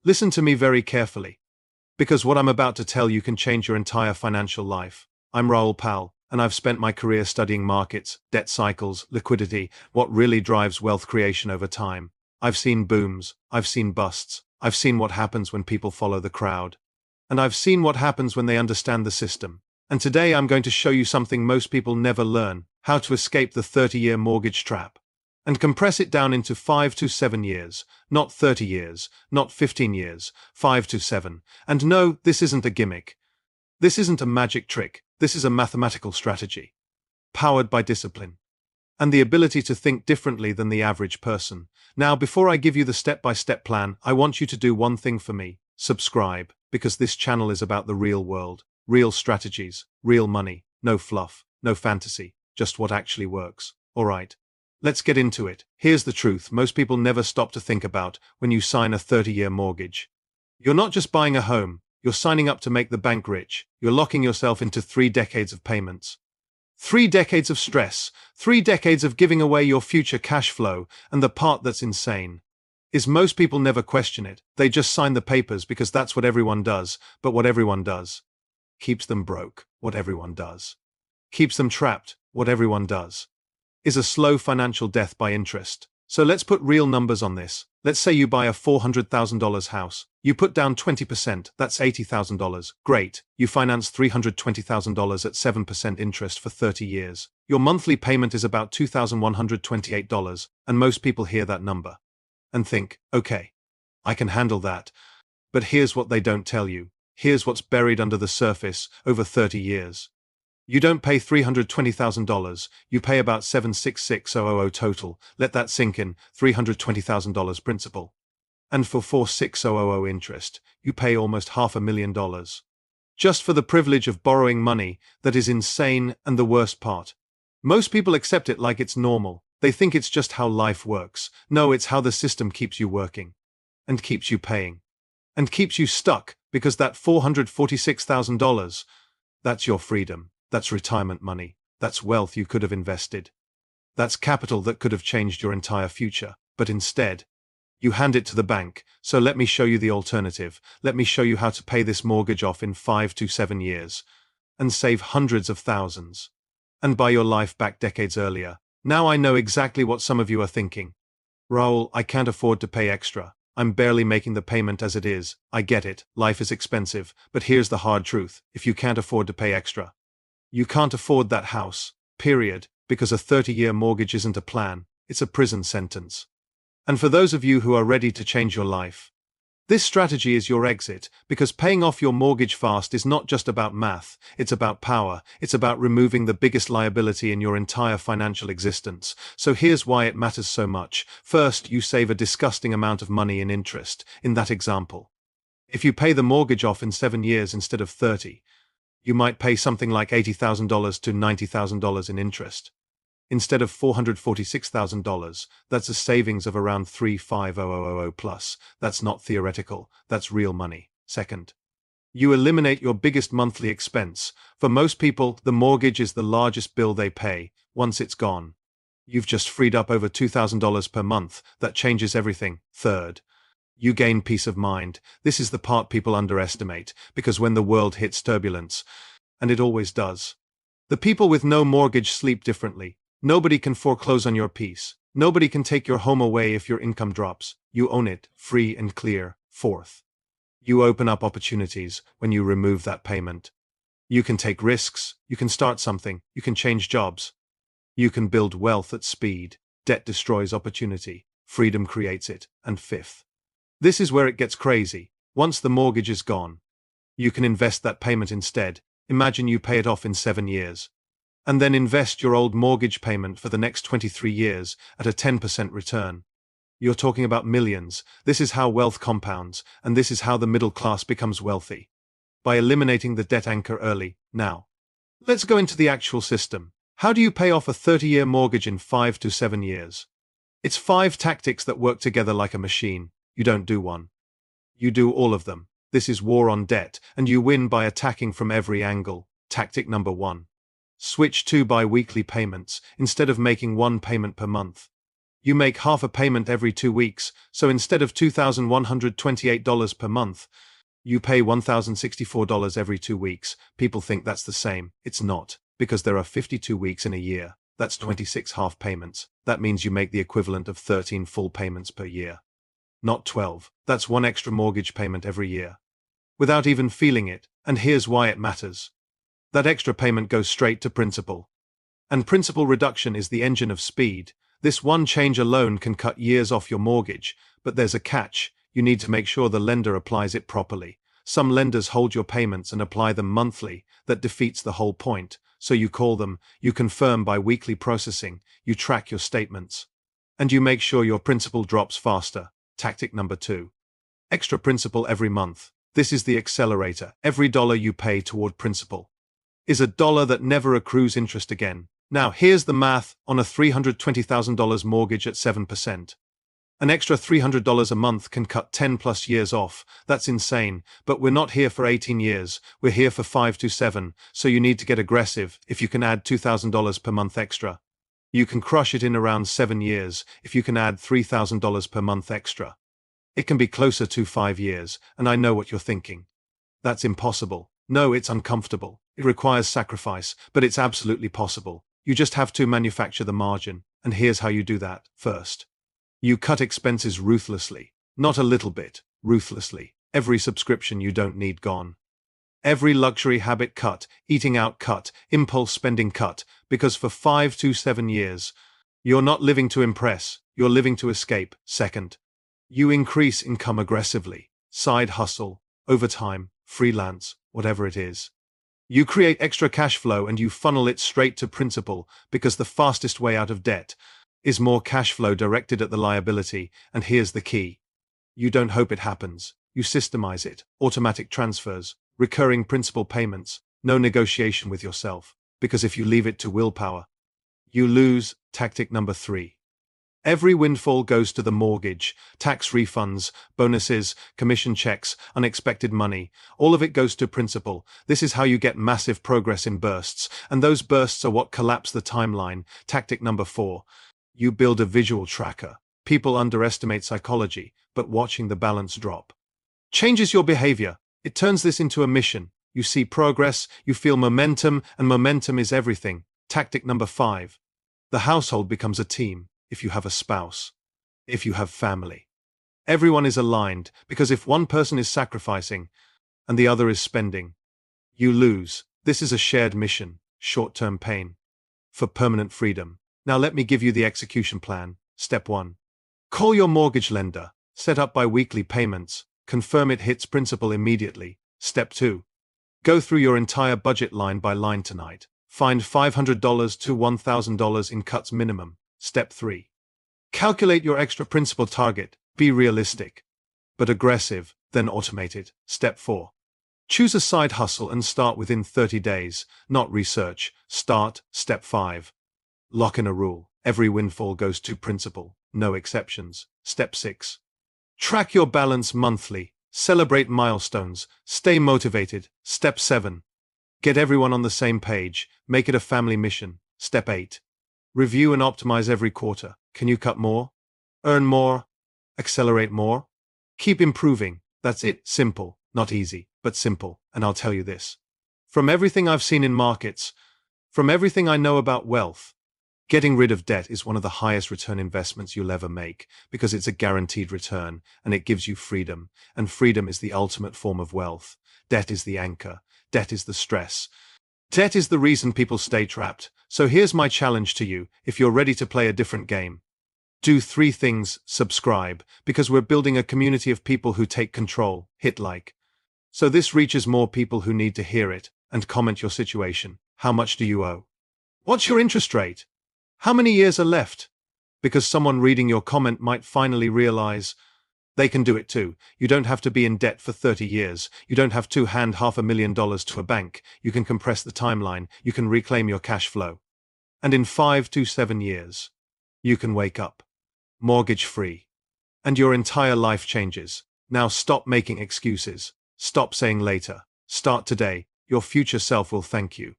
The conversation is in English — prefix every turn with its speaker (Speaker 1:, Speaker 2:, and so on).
Speaker 1: Listen to me very carefully, because what I'm about to tell you can change your entire financial life. I'm Raoul Pal, and I've spent my career studying markets, debt cycles, liquidity, what really drives wealth creation over time. I've seen booms, I've seen busts, I've seen what happens when people follow the crowd. And I've seen what happens when they understand the system. And today I'm going to show you something most people never learn: how to escape the 30-year mortgage trap. And compress it down into 5 to 7 years, not 30 years, not 15 years, 5 to 7. And no, this isn't a gimmick. This isn't a magic trick. This is a mathematical strategy, powered by discipline, and the ability to think differently than the average person. Now, before I give you the step-by-step plan, I want you to do one thing for me: subscribe, because this channel is about the real world, real strategies, real money, no fluff, no fantasy, just what actually works. Alright, let's get into it. Here's the truth most people never stop to think about when you sign a 30-year mortgage. You're not just buying a home, you're signing up to make the bank rich. You're locking yourself into 3 decades of payments. 3 decades of stress, 3 decades of giving away your future cash flow, and the part that's insane is most people never question it. They just sign the papers because that's what everyone does, but what everyone does keeps them broke. What everyone does keeps them trapped. What everyone does is a slow financial death by interest. So let's put real numbers on this. Let's say you buy a $400,000 house. You put down 20%, that's $80,000. Great. You finance $320,000 at 7% interest for 30 years. Your monthly payment is about $2,128, and most people hear that number and think, okay, I can handle that. But here's what they don't tell you. Here's what's buried under the surface over 30 years. You don't pay $320,000, you pay about $766,000 total. Let that sink in, $320,000 principal. And for $4,600 interest, you pay almost $500,000. Just for the privilege of borrowing money. That is insane, and the worst part, most people accept it like it's normal. They think it's just how life works. No, it's how the system keeps you working, and keeps you paying, and keeps you stuck, because that $446,000, that's your freedom. That's retirement money. That's wealth you could have invested. That's capital that could have changed your entire future. But instead, you hand it to the bank. So let me show you the alternative. Let me show you how to pay this mortgage off in 5 to 7 years and save hundreds of thousands and buy your life back decades earlier. Now I know exactly what some of you are thinking. Raoul, I can't afford to pay extra. I'm barely making the payment as it is. I get it. Life is expensive. But here's the hard truth. If you can't afford to pay extra, you can't afford that house, period, because a 30-year mortgage isn't a plan, it's a prison sentence. And for those of you who are ready to change your life, this strategy is your exit, because paying off your mortgage fast is not just about math, it's about power, it's about removing the biggest liability in your entire financial existence. So here's why it matters so much. First, you save a disgusting amount of money in interest. In that example, if you pay the mortgage off in 7 years instead of 30, you might pay something like $80,000 to $90,000 in interest. Instead of $446,000, that's a savings of around $3,500 plus. That's not theoretical, that's real money. Second, you eliminate your biggest monthly expense. For most people, the mortgage is the largest bill they pay. Once it's gone, you've just freed up over $2,000 per month. That changes everything. Third, you gain peace of mind. This is the part people underestimate, because when the world hits turbulence, and it always does, the people with no mortgage sleep differently. Nobody can foreclose on your peace. Nobody can take your home away if your income drops. You own it, free and clear. Fourth, you open up opportunities when you remove that payment. You can take risks, you can start something, you can change jobs. You can build wealth at speed. Debt destroys opportunity, freedom creates it. And fifth, this is where it gets crazy. Once the mortgage is gone, you can invest that payment instead. Imagine you pay it off in 7 years, and then invest your old mortgage payment for the next 23 years at a 10% return. You're talking about millions. This is how wealth compounds, and this is how the middle class becomes wealthy. By eliminating the debt anchor early. Now, let's go into the actual system. How do you pay off a 30-year mortgage in 5 to 7 years? It's 5 tactics that work together like a machine. You don't do one. You do all of them. This is war on debt, and you win by attacking from every angle. Tactic number 1. Switch to bi-weekly payments, instead of making one payment per month. You make half a payment every 2 weeks, so instead of $2,128 per month, you pay $1,064 every 2 weeks. People think that's the same. It's not, because there are 52 weeks in a year. That's 26 half payments. That means you make the equivalent of 13 full payments per year. Not 12. That's one extra mortgage payment every year. Without even feeling it, and here's why it matters. That extra payment goes straight to principal. And principal reduction is the engine of speed. This one change alone can cut years off your mortgage, but there's a catch. You need to make sure the lender applies it properly. Some lenders hold your payments and apply them monthly. That defeats the whole point. So you call them, you confirm by weekly processing, you track your statements. And you make sure your principal drops faster. Tactic number 2. Extra principal every month. This is the accelerator. Every dollar you pay toward principal is a dollar that never accrues interest again. Now, here's the math on a $320,000 mortgage at 7%. An extra $300 a month can cut 10 plus years off. That's insane, but we're not here for 18 years. We're here for 5 to 7, so you need to get aggressive. If you can add $2,000 per month extra, you can crush it in around 7 years. If you can add $3,000 per month extra, it can be closer to 5 years, and I know what you're thinking. That's impossible. No, it's uncomfortable. It requires sacrifice, but it's absolutely possible. You just have to manufacture the margin, and here's how you do that. First, you cut expenses ruthlessly. Not a little bit, ruthlessly. Every subscription you don't need gone. Every luxury habit cut, eating out cut, impulse spending cut, because for 5 to 7 years, you're not living to impress, you're living to escape. Second, you increase income aggressively. Side hustle, overtime, freelance, whatever it is. You create extra cash flow and you funnel it straight to principal, because the fastest way out of debt is more cash flow directed at the liability. And here's the key. You don't hope it happens. You systemize it. Automatic transfers, recurring principal payments, no negotiation with yourself. Because if you leave it to willpower, you lose. Tactic number 3. Every windfall goes to the mortgage, tax refunds, bonuses, commission checks, unexpected money. All of it goes to principal. This is how you get massive progress in bursts, and those bursts are what collapse the timeline. Tactic number 4. You build a visual tracker. People underestimate psychology, but watching the balance drop changes your behavior. It turns this into a mission. You see progress, you feel momentum, and momentum is everything. Tactic number 5. The household becomes a team. If you have a spouse, if you have family, everyone is aligned, because if one person is sacrificing and the other is spending, you lose. This is a shared mission, short-term pain for permanent freedom. Now let me give you the execution plan. Step 1. Call your mortgage lender, set up bi-weekly payments, confirm it hits principal immediately. Step 2. Go through your entire budget line by line tonight. Find $500 to $1,000 in cuts minimum. Step 3. Calculate your extra principal target. Be realistic, but aggressive, then automate it. Step 4. Choose a side hustle and start within 30 days, not research. Start. Step 5. Lock in a rule. Every windfall goes to principal, no exceptions. Step 6. Track your balance monthly. Celebrate milestones. Stay motivated. Step 7. Get everyone on the same page. Make it a family mission. Step 8. Review and optimize every quarter. Can you cut more? Earn more? Accelerate more? Keep improving. That's it. Simple. Not easy, but simple. And I'll tell you this. From everything I've seen in markets, from everything I know about wealth, getting rid of debt is one of the highest return investments you'll ever make, because it's a guaranteed return and it gives you freedom. And freedom is the ultimate form of wealth. Debt is the anchor. Debt is the stress. Debt is the reason people stay trapped. So here's my challenge to you, if you're ready to play a different game. Do 3 things. Subscribe, because we're building a community of people who take control. Hit like, so this reaches more people who need to hear it, and comment your situation. How much do you owe? What's your interest rate? How many years are left? Because someone reading your comment might finally realize they can do it too. You don't have to be in debt for 30 years. You don't have to hand $500,000 to a bank. You can compress the timeline. You can reclaim your cash flow. And in 5 to 7 years, you can wake up mortgage-free. And your entire life changes. Now stop making excuses. Stop saying later. Start today. Your future self will thank you.